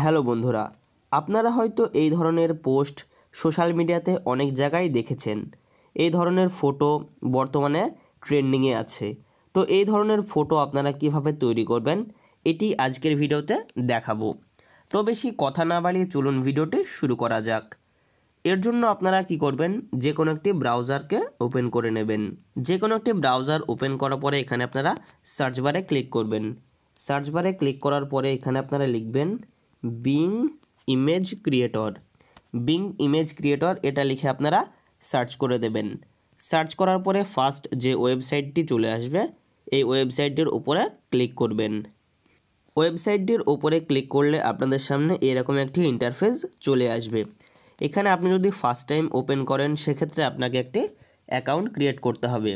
Hello বন্ধুরা, আপনারা হয়তো এই ধরনের পোস্ট সোশ্যাল মিডিয়াতে অনেক জায়গায় দেখেছেন। এই ধরনের ফটো বর্তমানে ট্রেন্ডিংয়ে আছে। তো এই ধরনের ফটো আপনারা কিভাবে তৈরি করবেন এটি আজকের ভিডিওতে দেখাবো। তো বেশি কথা না বাড়িয়ে চলুন ভিডিওটি শুরু করা যাক। এর জন্য আপনারা কি করবেন, যে কোনো একটি ব্রাউজারকে ওপেন করে নেবেন। যে কোনো একটি ব্রাউজার ওপেন করার পরে এখানে আপনারা সার্চ বারে ক্লিক করবেন। সার্চ বারে ক্লিক করার পরে এখানে আপনারা লিখবেন being image creator. Being image creator এটা লিখে আপনারা সার্চ করে দেবেন। সার্চ করার পরে ফার্স্ট যে ওয়েবসাইটটি চলে আসবে এই ওয়েবসাইটটির উপরে ক্লিক করবেন। ওয়েবসাইটটির উপরে ক্লিক করলে আপনাদের সামনে এরকম একটি ইন্টারফেস চলে আসবে। এখানে আপনি যদি ফার্স্ট টাইম ওপেন করেন সেক্ষেত্রে আপনাকে একটি অ্যাকাউন্ট ক্রিয়েট করতে হবে।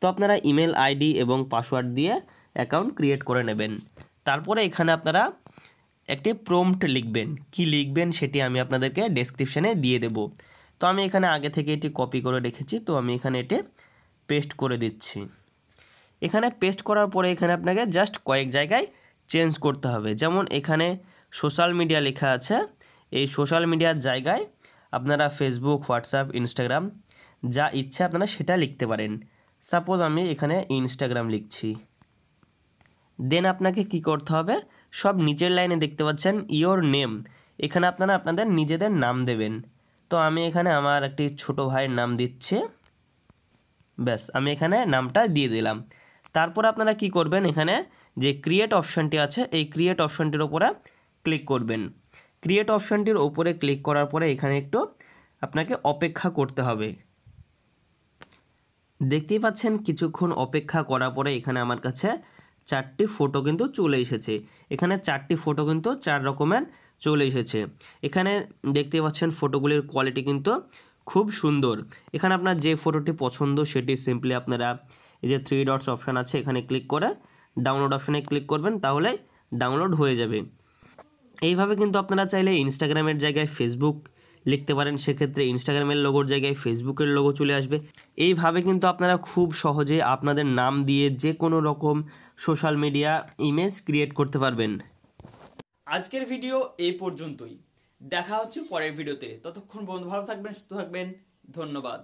তো আপনারা ইমেল আইডি এবং পাসওয়ার্ড দিয়ে অ্যাকাউন্ট ক্রিয়েট করে নেবেন। তারপরে এখানে আপনারা একটি প্রম্পট লিখবেন। কি লিখবেন সেটি আমি আপনাদেরকে ডেসক্রিপশানে দিয়ে দেব। তো আমি এখানে আগে থেকে এটি কপি করে রেখেছি, তো আমি এখানে এটি পেস্ট করে দিচ্ছি। এখানে পেস্ট করার পরে এখানে আপনাকে জাস্ট কয়েক জায়গায় চেঞ্জ করতে হবে। যেমন এখানে সোশ্যাল মিডিয়া লেখা আছে, এই সোশ্যাল মিডিয়ার জায়গায় আপনারা ফেসবুক, হোয়াটসঅ্যাপ, ইনস্টাগ্রাম যা ইচ্ছে আপনারা সেটা লিখতে পারেন। সাপোজ আমি এখানে ইনস্টাগ্রাম লিখছি। দেন আপনাকে কি করতে হবে, সব নিচের লাইনে দেখতে পাচ্ছেন ইয়োর নেম, এখানে আপনারা আপনাদের নিজেদের নাম দেবেন। তো আমি এখানে আমার একটি ছোট ভাইয়ের নাম দিচ্ছি। ব্যাস, আমি এখানে নামটা দিয়ে দিলাম। তারপর আপনারা কি করবেন, এখানে যে ক্রিয়েট অপশানটি আছে এই ক্রিয়েট অপশানটির ওপরে ক্লিক করবেন। ক্রিয়েট অপশানটির ওপরে ক্লিক করার পরে এখানে একটু আপনাকে অপেক্ষা করতে হবে। দেখতেই পাচ্ছেন কিছুক্ষণ অপেক্ষা করার পরে এখানে আমার কাছে 4টি ফটো কিন্তু চলে এসেছে। এখানে 4টি ফটো কিন্তু 4 রকমের চলে এসেছে। এখানে দেখতে পাচ্ছেন ফটোগুলির কোয়ালিটি কিন্তু খুব সুন্দর। এখানে আপনার যে ফটোটি পছন্দ সেটি সিম্পলি আপনারা এই যে 3 ডটস অপশান আছে এখানে ক্লিক করে ডাউনলোড অপশানে ক্লিক করবেন, তাহলে ডাউনলোড হয়ে যাবে। এইভাবে কিন্তু আপনারা চাইলে ইনস্টাগ্রামের জায়গায় ফেসবুক লিখতে পারেন, সেক্ষেত্রে ইনস্টাগ্রামের লোগোর জায়গায় ফেসবুকের লোগো চলে আসবে। এইভাবে কিন্তু আপনারা খুব সহজে আপনাদের নাম দিয়ে যে কোনো রকম সোশ্যাল মিডিয়া ইমেজ ক্রিয়েট করতে পারবেন। আজকের ভিডিও এই পর্যন্তই। দেখা হচ্ছে পরের ভিডিওতে। ততক্ষণ বন্ধু ভালো থাকবেন, সুস্থ থাকবেন। ধন্যবাদ।